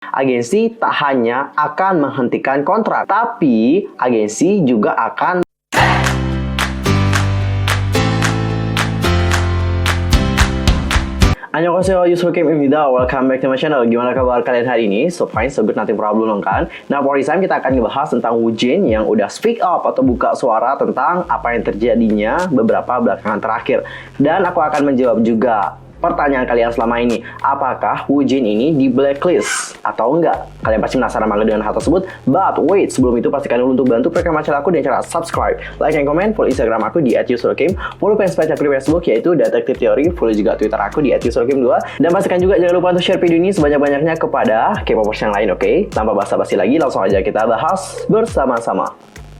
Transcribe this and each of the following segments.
Agensi tak hanya akan menghentikan kontrak, tapi agensi juga akan Annyeonghaseyo, Yusuf Kim Imida, welcome back to my channel. Gimana kabar kalian hari ini? So fine, so good, nothing problem dong kan? Nah, for this time kita akan ngebahas tentang Woojin yang udah speak up atau buka suara tentang apa yang terjadinya beberapa belakangan terakhir. Dan aku akan menjawab juga pertanyaan kalian selama ini, apakah Woojin ini di blacklist atau enggak? Kalian pasti penasaran banget dengan hal tersebut. But wait, sebelum itu pastikan dulu untuk bantu program channel aku dengan cara subscribe, like, dan komen. Follow Instagram aku di @yusrokim. Follow fanpage aku di Facebook yaitu Detektif Teori. Follow juga Twitter aku di @yusrokim2. Dan pastikan juga jangan lupa untuk share video ini sebanyak-banyaknya kepada K-popers yang lain, oke? Tanpa basa-basi lagi, langsung aja kita bahas bersama-sama.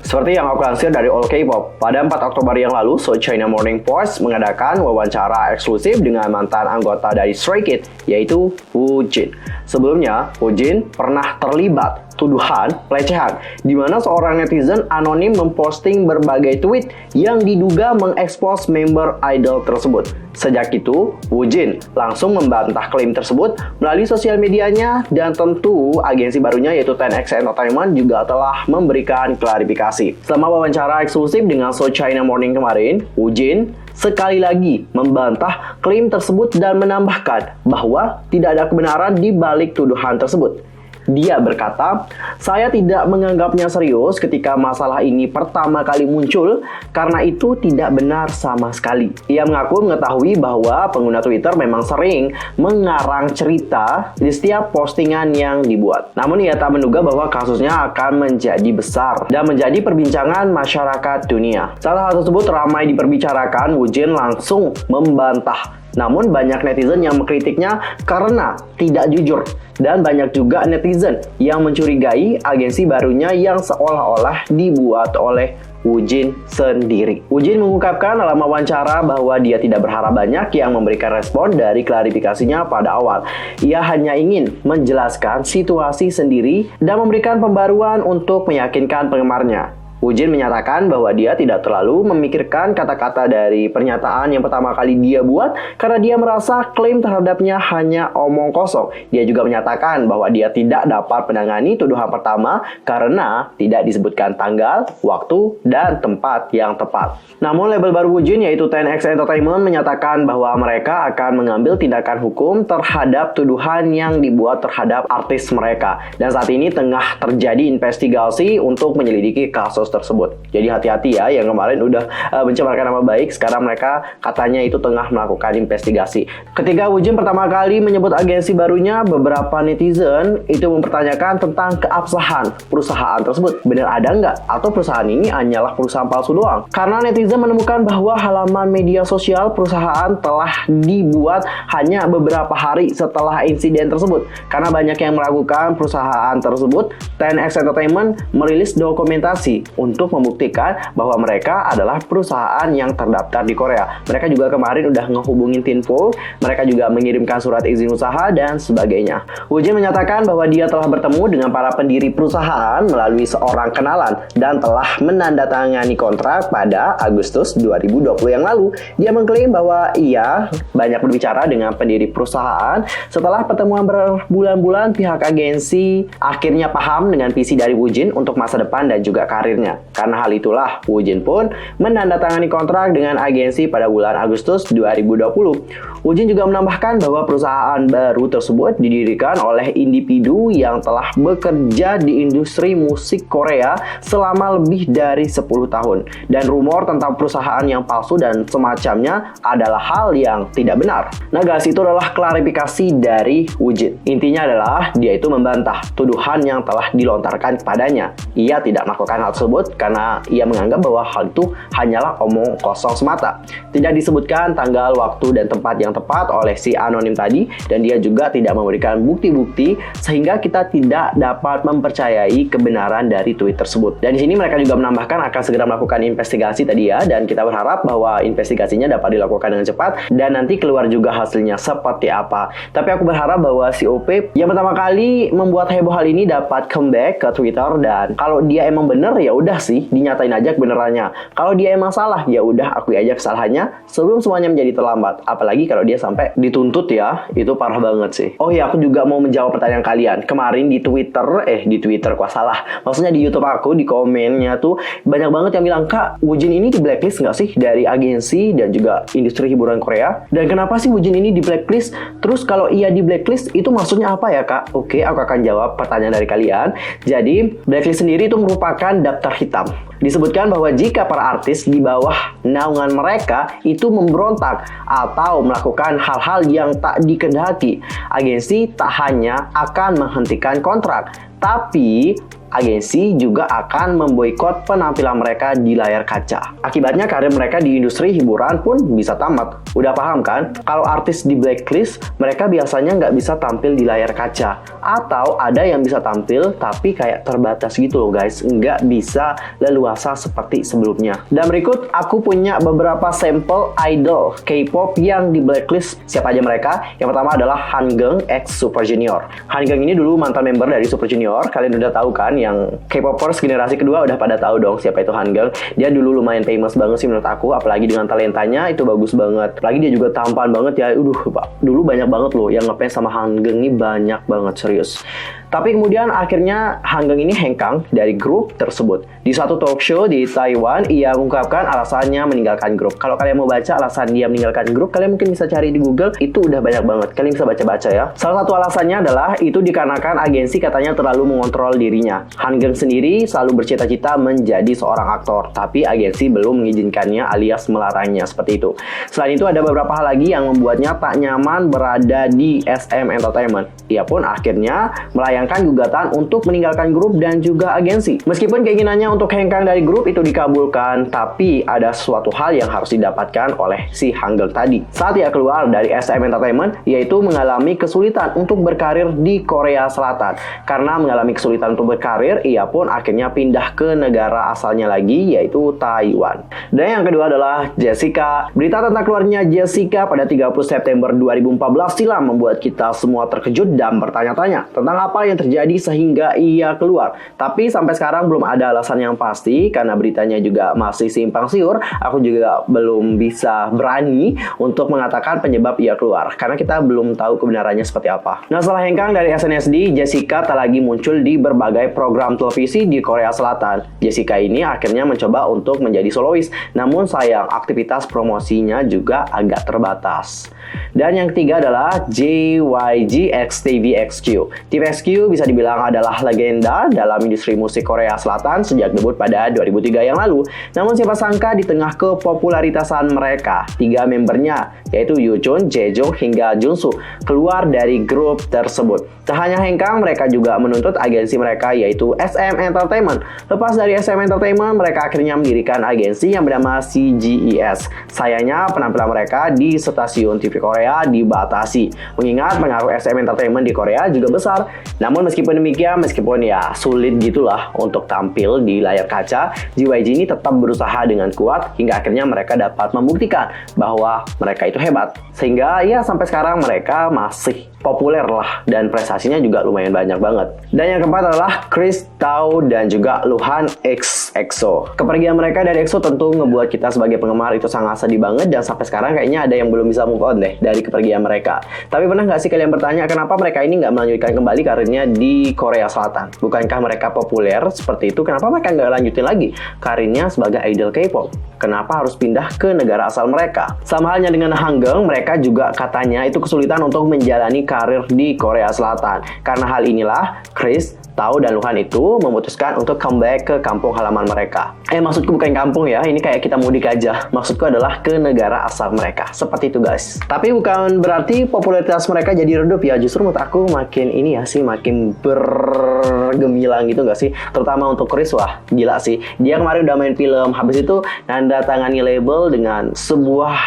Seperti yang aku lansir dari All K-pop, pada 4 Oktober yang lalu, South China Morning Post mengadakan wawancara eksklusif dengan mantan anggota dari Stray Kids, yaitu Woojin. Sebelumnya, Woojin pernah terlibat tuduhan pelecehan, di mana seorang netizen anonim memposting berbagai tweet yang diduga mengekspos member idol tersebut. Sejak itu, Woojin langsung membantah klaim tersebut melalui sosial medianya, dan tentu agensi barunya yaitu 10X Entertainment juga telah memberikan klarifikasi. Selama wawancara eksklusif dengan South China Morning kemarin, Woojin sekali lagi membantah klaim tersebut dan menambahkan bahwa tidak ada kebenaran di balik tuduhan tersebut. Dia berkata, "Saya tidak menganggapnya serius ketika masalah ini pertama kali muncul, karena itu tidak benar sama sekali." Ia mengaku mengetahui bahwa pengguna Twitter memang sering mengarang cerita di setiap postingan yang dibuat. Namun ia tak menduga bahwa kasusnya akan menjadi besar dan menjadi perbincangan masyarakat dunia. Saat hal tersebut ramai diperbicarakan, Woojin langsung membantah. Namun banyak netizen yang mengkritiknya karena tidak jujur. Dan banyak juga netizen yang mencurigai agensi barunya yang seolah-olah dibuat oleh Woojin sendiri. Woojin mengungkapkan dalam wawancara bahwa dia tidak berharap banyak yang memberikan respon dari klarifikasinya pada awal. Ia hanya ingin menjelaskan situasi sendiri dan memberikan pembaruan untuk meyakinkan penggemarnya. Woojin menyatakan bahwa dia tidak terlalu memikirkan kata-kata dari pernyataan yang pertama kali dia buat karena dia merasa klaim terhadapnya hanya omong kosong. Dia juga menyatakan bahwa dia tidak dapat menangani tuduhan pertama karena tidak disebutkan tanggal, waktu, dan tempat yang tepat. Namun label baru Woojin yaitu 10X Entertainment menyatakan bahwa mereka akan mengambil tindakan hukum terhadap tuduhan yang dibuat terhadap artis mereka. Dan saat ini tengah terjadi investigasi untuk menyelidiki kasus tersebut. Jadi hati-hati ya, yang kemarin udah mencemarkan nama baik, sekarang mereka katanya itu tengah melakukan investigasi. Ketika Woojin pertama kali menyebut agensi barunya, beberapa netizen itu mempertanyakan tentang keabsahan perusahaan tersebut. Benar ada nggak? Atau perusahaan ini hanyalah perusahaan palsu doang? Karena netizen menemukan bahwa halaman media sosial perusahaan telah dibuat hanya beberapa hari setelah insiden tersebut. Karena banyak yang meragukan perusahaan tersebut, 10X Entertainment merilis dokumentasi untuk membuktikan bahwa mereka adalah perusahaan yang terdaftar di Korea. Mereka juga kemarin udah ngehubungin Tinfo, mereka juga mengirimkan surat izin usaha dan sebagainya. Woojin menyatakan bahwa dia telah bertemu dengan para pendiri perusahaan melalui seorang kenalan dan telah menandatangani kontrak pada Agustus 2020 yang lalu. Dia mengklaim bahwa ia banyak berbicara dengan pendiri perusahaan. Setelah pertemuan berbulan-bulan, pihak agensi akhirnya paham dengan visi dari Woojin untuk masa depan dan juga karirnya. Karena hal itulah, Woojin pun menandatangani kontrak dengan agensi pada bulan Agustus 2020. Woojin juga menambahkan bahwa perusahaan baru tersebut didirikan oleh individu yang telah bekerja di industri musik Korea selama lebih dari 10 tahun. Dan rumor tentang perusahaan yang palsu dan semacamnya adalah hal yang tidak benar. Nah guys, itu adalah klarifikasi dari Woojin. Intinya adalah dia itu membantah tuduhan yang telah dilontarkan kepadanya. Ia tidak melakukan hal tersebut karena ia menganggap bahwa hal itu hanyalah omong kosong semata. Tidak disebutkan tanggal, waktu, dan tempat yang tepat oleh si anonim tadi, dan dia juga tidak memberikan bukti-bukti sehingga kita tidak dapat mempercayai kebenaran dari tweet tersebut. Dan di sini mereka juga menambahkan akan segera melakukan investigasi tadi ya, dan kita berharap bahwa investigasinya dapat dilakukan dengan cepat dan nanti keluar juga hasilnya seperti apa. Tapi aku berharap bahwa si OP yang pertama kali membuat heboh hal ini dapat comeback ke Twitter, dan kalau dia emang bener ya udah sih, dinyatain aja kebenarannya. Kalau dia emang salah, ya udah akui aja kesalahannya sebelum semuanya menjadi terlambat. Apalagi kalau dia sampai dituntut ya, itu parah banget sih. Oh iya, aku juga mau menjawab pertanyaan kalian. Kemarin di Twitter, kok salah. Maksudnya di YouTube aku, di komennya tuh banyak banget yang bilang, "Kak, Woojin ini di blacklist nggak sih dari agensi dan juga industri hiburan Korea? Dan kenapa sih Woojin ini di blacklist? Terus kalau iya di blacklist, itu maksudnya apa ya, Kak?" Oke, aku akan jawab pertanyaan dari kalian. Jadi, blacklist sendiri itu merupakan daftar hitam. Disebutkan bahwa jika para artis di bawah naungan mereka itu memberontak atau melakukan hal-hal yang tak dikehendaki, agensi tak hanya akan menghentikan kontrak, tapi agensi juga akan memboikot penampilan mereka di layar kaca. Akibatnya karir mereka di industri hiburan pun bisa tamat. Udah paham kan? Kalau artis di blacklist, mereka biasanya nggak bisa tampil di layar kaca. Atau ada yang bisa tampil, tapi kayak terbatas gitu loh guys. Nggak bisa leluasa seperti sebelumnya. Dan berikut, aku punya beberapa sampel idol K-pop yang di blacklist. Siapa aja mereka? Yang pertama adalah Hangeng X Super Junior. Hangeng ini dulu mantan member dari Super Junior. Kalian udah tahu kan? Yang K-popers generasi kedua udah pada tahu dong siapa itu Hangeng. Dia dulu lumayan famous banget sih menurut aku, apalagi dengan talentanya itu bagus banget. Apalagi dia juga tampan banget ya. Dulu banyak banget loh yang ngefans sama Hangeng ini, banyak banget serius. Tapi kemudian akhirnya Hangeng ini hengkang dari grup tersebut. Di suatu talk show di Taiwan, ia mengungkapkan alasannya meninggalkan grup. Kalau kalian mau baca alasan dia meninggalkan grup, kalian mungkin bisa cari di Google. Itu udah banyak banget. Kalian bisa baca-baca ya. Salah satu alasannya adalah itu dikarenakan agensi katanya terlalu mengontrol dirinya. Hangeng sendiri selalu bercita-cita menjadi seorang aktor, tapi agensi belum mengizinkannya alias melarangnya seperti itu. Selain itu ada beberapa hal lagi yang membuatnya tak nyaman berada di SM Entertainment. Ia pun akhirnya melayangkan gugatan untuk meninggalkan grup dan juga agensi. Meskipun keinginannya untuk hengkang dari grup itu dikabulkan, tapi ada suatu hal yang harus didapatkan oleh si Hangeng tadi. Saat ia keluar dari SM Entertainment, yaitu mengalami kesulitan untuk berkarir di Korea Selatan. Karena mengalami kesulitan untuk berkarir, ia pun akhirnya pindah ke negara asalnya lagi, yaitu Taiwan. Dan yang kedua adalah Jessica. Berita tentang keluarnya Jessica pada 30 September 2014 silam membuat kita semua terkejut dan bertanya-tanya tentang apa yang terjadi sehingga ia keluar. Tapi sampai sekarang belum ada alasan yang pasti, karena beritanya juga masih simpang siur. Aku juga belum bisa berani untuk mengatakan penyebab ia keluar, karena kita belum tahu kebenarannya seperti apa. Nah, setelah hengkang dari SNSD, Jessica tak lagi muncul di berbagai program televisi di Korea Selatan. Jessica ini akhirnya mencoba untuk menjadi solois, namun sayang aktivitas promosinya juga agak terbatas. Dan yang ketiga adalah JYG X TVXQ. TVXQ bisa dibilang adalah legenda dalam industri musik Korea Selatan sejak debut pada 2003 yang lalu. Namun siapa sangka di tengah kepopularitasan mereka, 3 membernya yaitu Yoo-jun, Jae-jung, hingga Jun-soo keluar dari grup tersebut. Tak hanya hengkang, mereka juga menuntut agensi mereka yaitu SM Entertainment. Lepas dari SM Entertainment, mereka akhirnya mendirikan agensi yang bernama CGES. Sayangnya penampilan mereka di stasiun TV Korea dibatasi, mengingat pengaruh SM Entertainment di Korea juga besar. Namun meskipun demikian, meskipun ya sulit gitulah untuk tampil di layar kaca, JYG ini tetap berusaha dengan kuat hingga akhirnya mereka dapat membuktikan bahwa mereka itu hebat. Sehingga ya sampai sekarang mereka masih populer lah, dan prestasinya juga lumayan banyak banget. Dan yang keempat adalah Chris, Tao, dan juga Luhan X EXO. Kepergian mereka dari EXO tentu ngebuat kita sebagai penggemar itu sangat sedih banget, dan sampai sekarang kayaknya ada yang belum bisa move on deh dari kepergian mereka. Tapi pernah nggak sih kalian bertanya kenapa mereka ini nggak melanjutkan kembali karirnya di Korea Selatan? Bukankah mereka populer seperti itu? Kenapa mereka nggak lanjutin lagi karirnya sebagai idol K-pop? Kenapa harus pindah ke negara asal mereka? Sama halnya dengan Hangeng, mereka juga katanya itu kesulitan untuk menjalani karir di Korea Selatan. Karena hal inilah, Chris, Tao, dan Luhan itu memutuskan untuk comeback ke kampung halaman mereka. Maksudku bukan kampung ya, ini kayak kita mudik aja. Maksudku adalah ke negara asal mereka. Seperti itu guys. Tapi bukan berarti popularitas mereka jadi redup ya. Justru menurut aku makin ini ya sih, makin bergemilang gitu gak sih? Terutama untuk Chris, wah gila sih. Dia kemarin udah main film, habis itu nanda tangani label dengan sebuah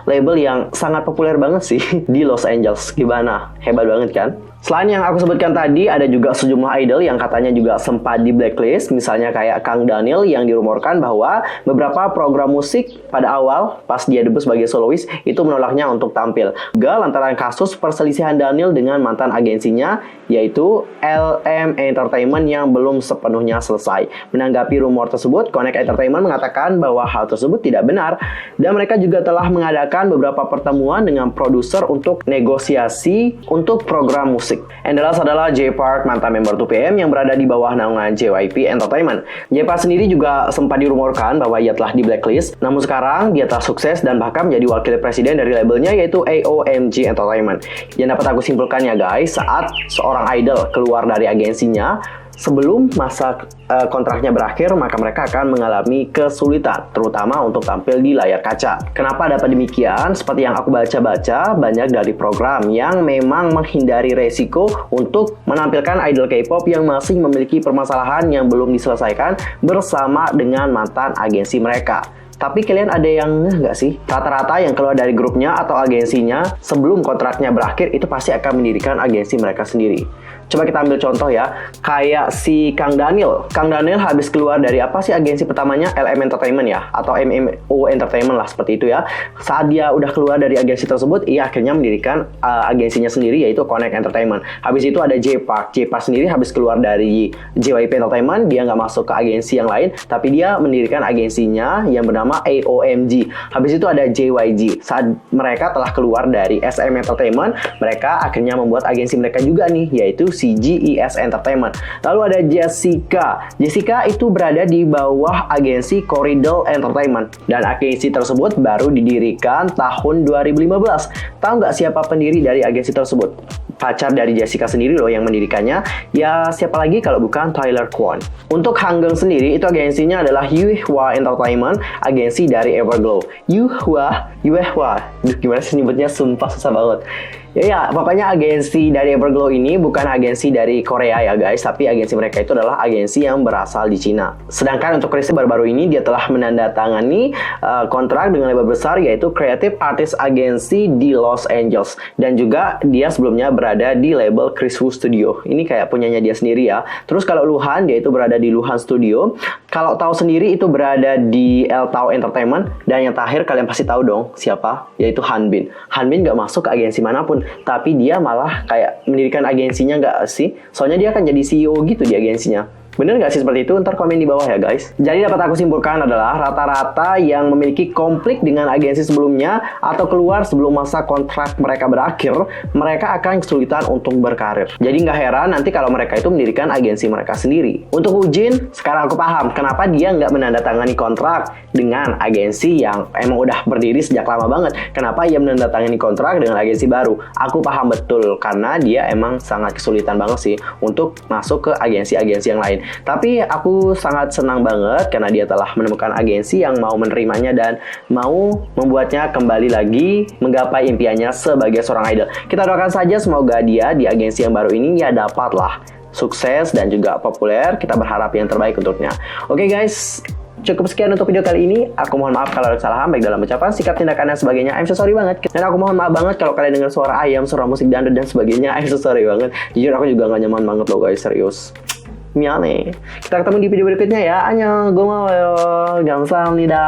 label yang sangat populer banget sih di Los Angeles. Gimana? Hebat banget kan? Selain yang aku sebutkan tadi, ada juga sejumlah idol yang katanya juga sempat di blacklist. Misalnya kayak Kang Daniel yang dirumorkan bahwa beberapa program musik pada awal pas dia debut sebagai solois itu menolaknya untuk tampil. Juga lantaran kasus perselisihan Daniel dengan mantan agensinya yaitu LM Entertainment yang belum sepenuhnya selesai. Menanggapi rumor tersebut, Connect Entertainment mengatakan bahwa hal tersebut tidak benar dan mereka juga telah mengadakan beberapa pertemuan dengan produser untuk negosiasi untuk program musik. Endelas adalah Jay Park, mantan member 2PM yang berada di bawah naungan JYP Entertainment. Jay Park sendiri juga sempat dirumorkan bahwa ia telah di blacklist, namun sekarang dia telah sukses dan bahkan menjadi wakil presiden dari labelnya yaitu AOMG Entertainment. Yang dapat aku simpulkan ya guys, saat seorang idol keluar dari agensinya, sebelum masa kontraknya berakhir, maka mereka akan mengalami kesulitan, terutama untuk tampil di layar kaca. Kenapa dapat demikian? Seperti yang aku baca-baca, banyak dari program yang memang menghindari resiko untuk menampilkan idol K-pop yang masih memiliki permasalahan yang belum diselesaikan bersama dengan mantan agensi mereka. Tapi kalian ada yang nggak sih? Rata-rata yang keluar dari grupnya atau agensinya sebelum kontraknya berakhir itu pasti akan mendirikan agensi mereka sendiri. Coba kita ambil contoh ya, kayak si Kang Daniel. Kang Daniel habis keluar dari apa sih agensi pertamanya? LM Entertainment ya, atau MMO Entertainment lah seperti itu ya. Saat dia udah keluar dari agensi tersebut, ia akhirnya mendirikan agensinya sendiri yaitu Connect Entertainment. Habis itu ada Jay Park. Jay Park sendiri habis keluar dari JYP Entertainment, dia nggak masuk ke agensi yang lain, tapi dia mendirikan agensinya yang bernama AOMG. Habis itu ada JYG. Saat mereka telah keluar dari SM Entertainment, mereka akhirnya membuat agensi mereka juga nih, yaitu CGES Entertainment. Lalu ada Jessica. Jessica itu berada di bawah agensi Corridor Entertainment. Dan agensi tersebut baru didirikan tahun 2015. Tahu nggak siapa pendiri dari agensi tersebut? Pacar dari Jessica sendiri loh yang mendirikannya. Ya siapa lagi kalau bukan Tyler Kwon. Untuk Hanggang sendiri itu agensinya adalah Yuehwa Entertainment, agensi dari Everglow. Yuehwa. Duh, gimana sih nyebutnya? Sumpah susah banget. Ya, pokoknya agensi dari Everglow ini bukan agensi dari Korea ya guys, tapi agensi mereka itu adalah agensi yang berasal di Cina. Sedangkan untuk Chris baru-baru ini dia telah menandatangani kontrak dengan label besar yaitu Creative Artist Agency di Los Angeles. Dan juga dia sebelumnya berada di label Chris Wu Studio. Ini kayak punyanya dia sendiri ya. Terus kalau Luhan, dia itu berada di Luhan Studio. Kalau Tao sendiri itu berada di El Tao Entertainment. Dan yang terakhir kalian pasti tahu dong siapa, yaitu Hanbin. Hanbin gak masuk ke agensi manapun, tapi dia malah kayak mendirikan agensinya nggak sih? Soalnya dia akan jadi CEO gitu di agensinya. Bener nggak sih seperti itu? Ntar komen di bawah ya guys. Jadi dapat aku simpulkan adalah rata-rata yang memiliki konflik dengan agensi sebelumnya atau keluar sebelum masa kontrak mereka berakhir, mereka akan kesulitan untuk berkarir. Jadi nggak heran nanti kalau mereka itu mendirikan agensi mereka sendiri. Untuk Woojin, sekarang aku paham kenapa dia nggak menandatangani kontrak dengan agensi yang emang udah berdiri sejak lama banget. Kenapa ia menandatangani kontrak dengan agensi baru? Aku paham betul karena dia emang sangat kesulitan banget sih untuk masuk ke agensi-agensi yang lain. Tapi aku sangat senang banget karena dia telah menemukan agensi yang mau menerimanya dan mau membuatnya kembali lagi menggapai impiannya sebagai seorang idol. Kita doakan saja semoga dia di agensi yang baru ini ya dapatlah sukses dan juga populer. Kita berharap yang terbaik untuknya. Oke guys, cukup sekian untuk video kali ini. Aku mohon maaf kalau ada kesalahan baik dalam ucapan, sikap, tindakan, dan sebagainya. I'm so sorry banget. Dan aku mohon maaf banget kalau kalian dengar suara ayam, suara musik dangdut dan sebagainya. I'm so sorry banget. Jujur aku juga gak nyaman banget loh guys, serius. Miane. Kita ketemu di video berikutnya ya. Annyeong, gomawo, 감사합니다.